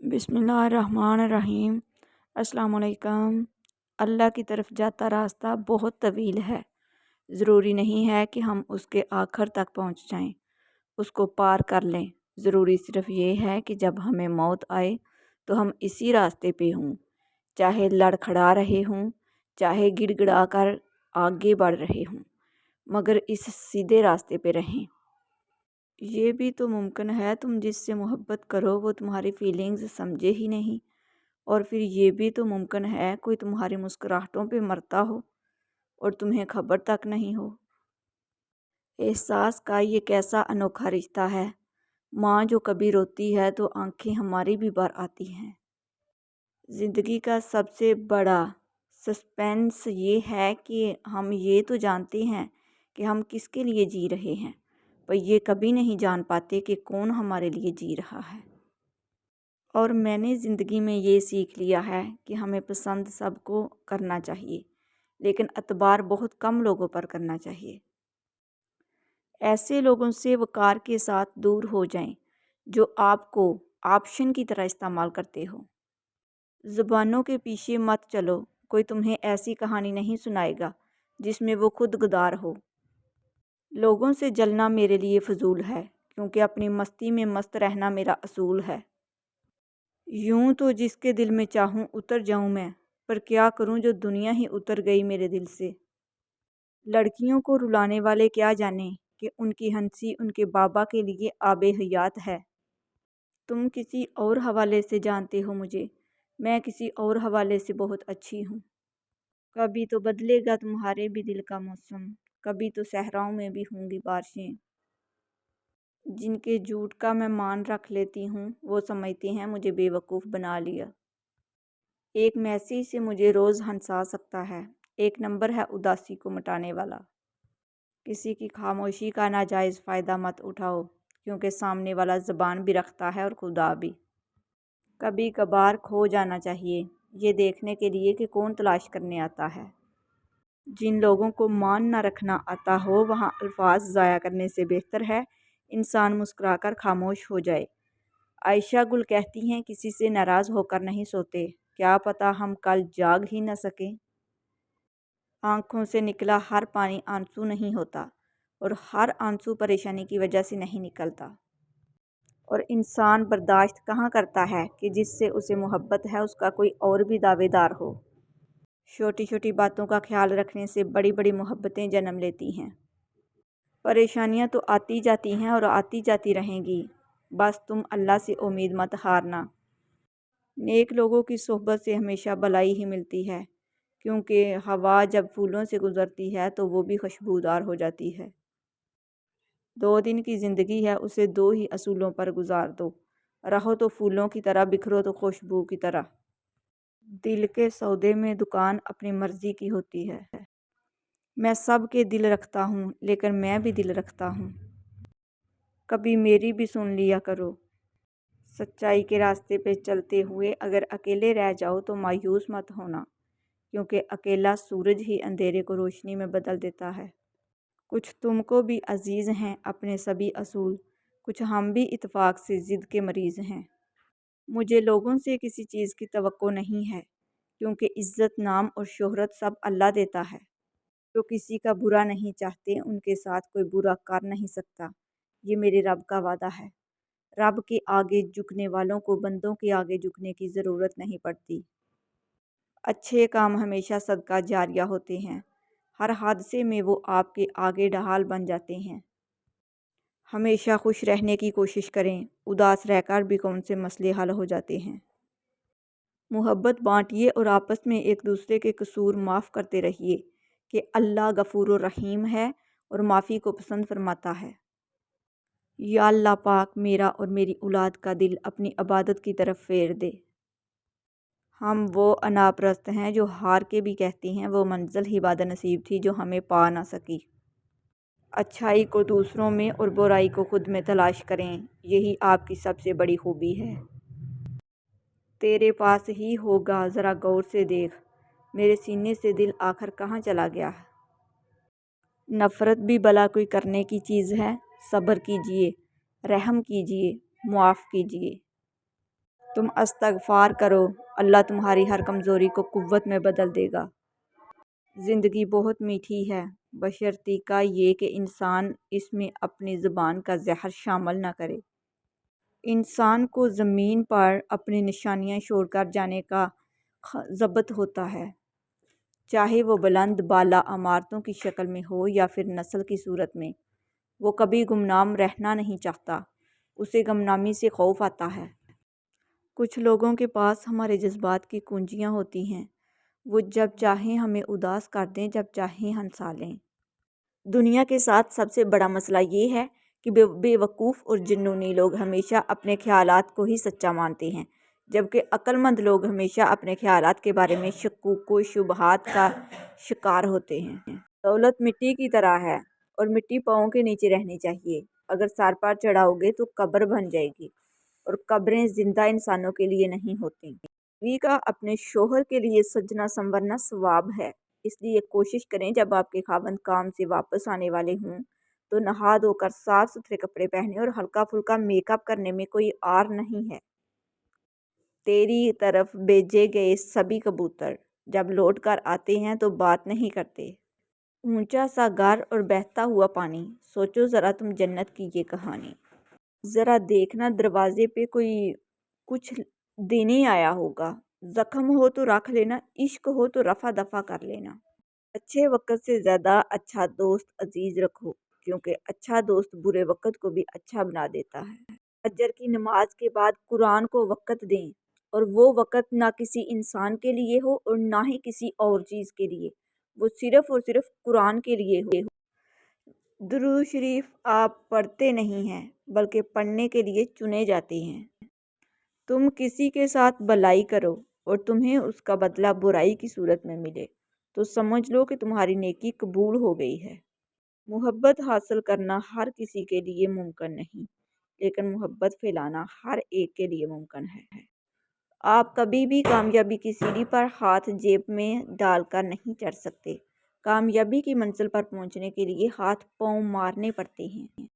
बिस्मिल्लाहिर्रहमानिर्रहीम। अस्सलाम वालेकुम। अल्लाह की तरफ जाता रास्ता बहुत तवील है। ज़रूरी नहीं है कि हम उसके आखिर तक पहुंच जाएं, उसको पार कर लें। ज़रूरी सिर्फ़ ये है कि जब हमें मौत आए तो हम इसी रास्ते पे हों, चाहे लड़खड़ा रहे हों, चाहे गिड़गिड़ा कर आगे बढ़ रहे हों, मगर इस सीधे रास्ते पे रहें। ये भी तो मुमकिन है तुम जिससे मोहब्बत करो वो तुम्हारी फीलिंग्स समझे ही नहीं, और फिर ये भी तो मुमकिन है कोई तुम्हारी मुस्कुराहटों पे मरता हो और तुम्हें खबर तक नहीं हो। एहसास का ये कैसा अनोखा रिश्ता है। माँ जो कभी रोती है तो आंखें हमारी भी भर आती हैं। ज़िंदगी का सबसे बड़ा सस्पेंस ये है कि हम ये तो जानते हैं कि हम किसके लिए जी रहे हैं, पर ये कभी नहीं जान पाते कि कौन हमारे लिए जी रहा है। और मैंने ज़िंदगी में ये सीख लिया है कि हमें पसंद सबको करना चाहिए, लेकिन एतबार बहुत कम लोगों पर करना चाहिए। ऐसे लोगों से वक़ार के साथ दूर हो जाएं, जो आपको ऑप्शन की तरह इस्तेमाल करते हो। ज़ुबानों के पीछे मत चलो, कोई तुम्हें ऐसी कहानी नहीं सुनाएगा जिसमें वो खुद गद्दार हो। लोगों से जलना मेरे लिए फ़जूल है, क्योंकि अपनी मस्ती में मस्त रहना मेरा असूल है। यूं तो जिसके दिल में चाहूं उतर जाऊं मैं, पर क्या करूं जो दुनिया ही उतर गई मेरे दिल से। लड़कियों को रुलाने वाले क्या जाने कि उनकी हंसी उनके बाबा के लिए आबे हयात है। तुम किसी और हवाले से जानते हो मुझे, मैं किसी और हवाले से बहुत अच्छी हूँ। कभी तो बदलेगा तुम्हारे भी दिल का मौसम, कभी तो सहराओं में भी होंगी बारिशें। जिनके झूठ का मैं मान रख लेती हूँ वो समझते हैं मुझे बेवकूफ़ बना लिया। एक मैसेज से मुझे रोज़ हंसा सकता है, एक नंबर है उदासी को मिटाने वाला। किसी की खामोशी का नाजायज़ फ़ायदा मत उठाओ, क्योंकि सामने वाला ज़बान भी रखता है और खुदा भी। कभी कभार खो जाना चाहिए, ये देखने के लिए कि कौन तलाश करने आता है। जिन लोगों को मान ना रखना आता हो वहाँ अल्फाज ज़ाया करने से बेहतर है इंसान मुस्कुराकर खामोश हो जाए। आयशा गुल कहती हैं किसी से नाराज़ होकर नहीं सोते, क्या पता हम कल जाग ही न सकें। आँखों से निकला हर पानी आंसू नहीं होता, और हर आंसू परेशानी की वजह से नहीं निकलता। और इंसान बर्दाश्त कहाँ करता है कि जिससे उसे मोहब्बत है उसका कोई और भी दावेदार हो। छोटी छोटी बातों का ख्याल रखने से बड़ी बड़ी मोहब्बतें जन्म लेती हैं। परेशानियाँ तो आती जाती हैं और आती जाती रहेंगी, बस तुम अल्लाह से उम्मीद मत हारना। नेक लोगों की सोहबत से हमेशा भलाई ही मिलती है, क्योंकि हवा जब फूलों से गुज़रती है तो वो भी खुशबूदार हो जाती है। 2 दिन की ज़िंदगी है, उसे 2 ही असूलों पर गुजार दो। रहो तो फूलों की तरह, बिखरो तो खुशबू की तरह। दिल के सौदे में दुकान अपनी मर्ज़ी की होती है। मैं सब के दिल रखता हूँ, लेकिन मैं भी दिल रखता हूँ। कभी मेरी भी सुन लिया करो। सच्चाई के रास्ते पे चलते हुए अगर अकेले रह जाओ तो मायूस मत होना, क्योंकि अकेला सूरज ही अंधेरे को रोशनी में बदल देता है। कुछ तुमको भी अजीज़ हैं अपने सभी असूल, कुछ हम भी इत्तेफाक से ज़िद के मरीज़ हैं। मुझे लोगों से किसी चीज़ की तवक्को नहीं है, क्योंकि इज़्ज़त, नाम और शोहरत सब अल्लाह देता है। जो किसी का बुरा नहीं चाहते उनके साथ कोई बुरा कर नहीं सकता, ये मेरे रब का वादा है। रब के आगे झुकने वालों को बंदों के आगे झुकने की ज़रूरत नहीं पड़ती। अच्छे काम हमेशा सदका जारिया होते हैं, हर हादसे में वो आपके आगे ढाल बन जाते हैं। हमेशा खुश रहने की कोशिश करें, उदास रहकर भी कौन से मसले हल हो जाते हैं। मोहब्बत बांटिए और आपस में एक दूसरे के कसूर माफ़ करते रहिए कि अल्लाह गफूर रहीम है और माफ़ी को पसंद फरमाता है। या अल्लाह पाक मेरा और मेरी औलाद का दिल अपनी इबादत की तरफ फेर दे। हम वो अनापरस्त हैं जो हार के भी कहती हैं वो मंजिल ही बदनसीब थी जो हमें पा ना सकी। अच्छाई को दूसरों में और बुराई को खुद में तलाश करें, यही आपकी सबसे बड़ी खूबी है। तेरे पास ही होगा, ज़रा गौर से देख, मेरे सीने से दिल आखिर कहाँ चला गया है। नफ़रत भी भला कोई करने की चीज़ है, सब्र कीजिए, रहम कीजिए, मुआफ़ कीजिए। تم استغفار کرو، اللہ تمہاری ہر کمزوری کو قوت میں بدل دے گا۔ زندگی بہت میٹھی ہے، بشرطیکہ یہ کہ انسان اس میں اپنی زبان کا زہر شامل نہ کرے۔ انسان کو زمین پر اپنی نشانیاں چھوڑ کر جانے کا ضبط ہوتا ہے، چاہے وہ بلند بالا عمارتوں کی شکل میں ہو یا پھر نسل کی صورت میں۔ وہ کبھی گمنام رہنا نہیں چاہتا، اسے گمنامی سے خوف آتا ہے۔ کچھ لوگوں کے پاس ہمارے جذبات کی کنجیاں ہوتی ہیں، وہ جب چاہیں ہمیں اداس کر دیں، جب چاہیں ہنسا لیں۔ دنیا کے ساتھ سب سے بڑا مسئلہ یہ ہے کہ بے وقوف اور جنونی لوگ ہمیشہ اپنے خیالات کو ہی سچا مانتے ہیں، جبکہ عقل مند لوگ ہمیشہ اپنے خیالات کے بارے میں شکوک و شبہات کا شکار ہوتے ہیں۔ دولت مٹی کی طرح ہے اور مٹی پاؤں کے نیچے رہنی چاہیے، اگر سر پر چڑھاؤ گے تو قبر بن جائے گی، اور قبریں زندہ انسانوں کے لیے نہیں ہوتی۔ بیوی کا اپنے شوہر کے لیے سجنا سنورنا ثواب ہے، اس لیے کوشش کریں جب آپ کے خاوند کام سے واپس آنے والے ہوں تو نہا دھو کر صاف ستھرے کپڑے پہنے اور ہلکا پھلکا میک اپ کرنے میں کوئی عار نہیں ہے۔ تیری طرف بھیجے گئے سبھی کبوتر جب لوٹ کر آتے ہیں تو بات نہیں کرتے۔ اونچا سا گھر اور بہتا ہوا پانی، سوچو ذرا تم جنت کی یہ کہانی۔ ذرا دیکھنا دروازے پہ کوئی کچھ دینے آیا ہوگا، زخم ہو تو رکھ لینا، عشق ہو تو رفع دفع کر لینا۔ اچھے وقت سے زیادہ اچھا دوست عزیز رکھو، کیونکہ اچھا دوست برے وقت کو بھی اچھا بنا دیتا ہے۔ فجر کی نماز کے بعد قرآن کو وقت دیں، اور وہ وقت نہ کسی انسان کے لیے ہو اور نہ ہی کسی اور چیز کے لیے، وہ صرف اور صرف قرآن کے لیے ہو۔ درود شریف آپ پڑھتے نہیں ہیں بلکہ پڑھنے کے لیے چنے جاتے ہیں۔ تم کسی کے ساتھ بھلائی کرو اور تمہیں اس کا بدلہ برائی کی صورت میں ملے تو سمجھ لو کہ تمہاری نیکی قبول ہو گئی ہے۔ محبت حاصل کرنا ہر کسی کے لیے ممکن نہیں، لیکن محبت پھیلانا ہر ایک کے لیے ممکن ہے۔ آپ کبھی بھی کامیابی کی سیڑھی پر ہاتھ جیب میں ڈال کر نہیں چڑھ سکتے، کامیابی کی منزل پر پہنچنے کے لیے ہاتھ پاؤں مارنے پڑتے ہیں۔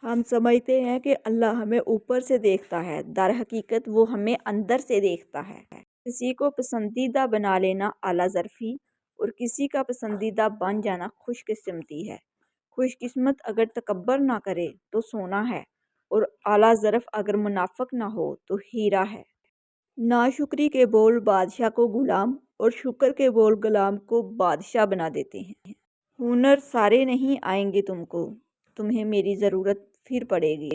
ہم سمجھتے ہیں کہ اللہ ہمیں اوپر سے دیکھتا ہے، در حقیقت وہ ہمیں اندر سے دیکھتا ہے۔ کسی کو پسندیدہ بنا لینا اعلیٰ ظرفی اور کسی کا پسندیدہ بن جانا خوش قسمتی ہے۔ خوش قسمت اگر تکبر نہ کرے تو سونا ہے، اور اعلیٰ ظرف اگر منافق نہ ہو تو ہیرا ہے۔ ناشکری کے بول بادشاہ کو غلام اور شکر کے بول غلام کو بادشاہ بنا دیتے ہیں۔ ہنر سارے نہیں آئیں گے تم کو، تمہیں میری ضرورت پھر پڑے گی۔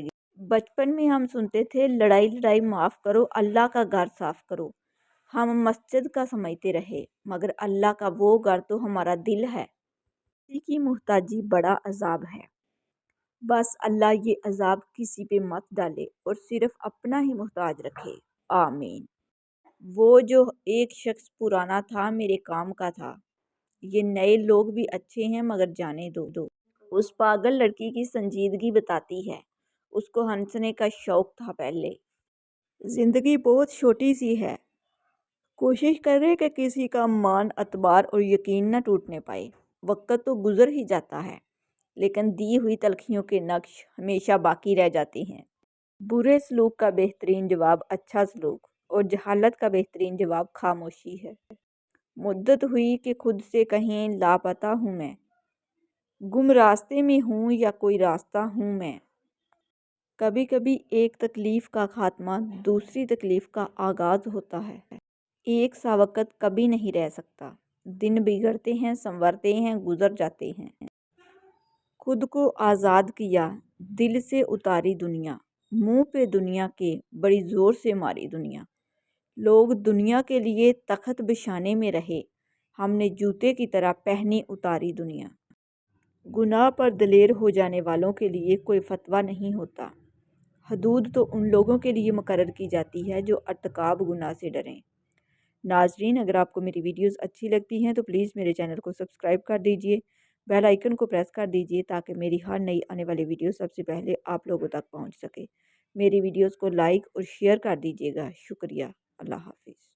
بچپن میں ہم سنتے تھے لڑائی لڑائی معاف کرو، اللہ کا گھر صاف کرو۔ ہم مسجد کا سمجھتے رہے، مگر اللہ کا وہ گھر تو ہمارا دل ہے۔ کسی کی محتاجی بڑا عذاب ہے، بس اللہ یہ عذاب کسی پہ مت ڈالے اور صرف اپنا ہی محتاج رکھے، آمین۔ وہ جو ایک شخص پرانا تھا میرے کام کا تھا، یہ نئے لوگ بھی اچھے ہیں مگر جانے دو۔ اس پاگل لڑکی کی سنجیدگی بتاتی ہے، اس کو ہنسنے کا شوق تھا پہلے۔ زندگی بہت چھوٹی سی ہے، کوشش کرے کہ کسی کا مان اعتبار اور یقین نہ ٹوٹنے پائے۔ وقت تو گزر ہی جاتا ہے، لیکن دی ہوئی تلخیوں کے نقش ہمیشہ باقی رہ جاتے ہیں۔ برے سلوک کا بہترین جواب اچھا سلوک، اور جہالت کا بہترین جواب خاموشی ہے۔ مدت ہوئی کہ خود سے کہیں لاپتہ ہوں میں، گم راستے میں ہوں یا کوئی راستہ ہوں میں۔ کبھی کبھی ایک تکلیف کا خاتمہ دوسری تکلیف کا آغاز ہوتا ہے۔ ایک سا وقت کبھی نہیں رہ سکتا، دن بگڑتے ہیں، سنورتے ہیں، گزر جاتے ہیں۔ خود کو آزاد کیا، دل سے اتاری دنیا، منہ پہ دنیا کے بڑی زور سے ماری دنیا۔ لوگ دنیا کے لیے تخت بچھانے میں رہے، ہم نے جوتے کی طرح پہنی اتاری دنیا۔ گناہ پر دلیر ہو جانے والوں کے لیے کوئی فتویٰ نہیں ہوتا، حدود تو ان لوگوں کے لیے مقرر کی جاتی ہے جو ارتکاب گناہ سے ڈریں۔ ناظرین، اگر آپ کو میری ویڈیوز اچھی لگتی ہیں تو پلیز میرے چینل کو سبسکرائب کر دیجئے، بیل آئیکن کو پریس کر دیجئے تاکہ میری ہر نئی آنے والی ویڈیو سب سے پہلے آپ لوگوں تک پہنچ سکے۔ میری ویڈیوز کو لائک اور شیئر کر دیجئے گا، شکریہ۔ اللہ حافظ۔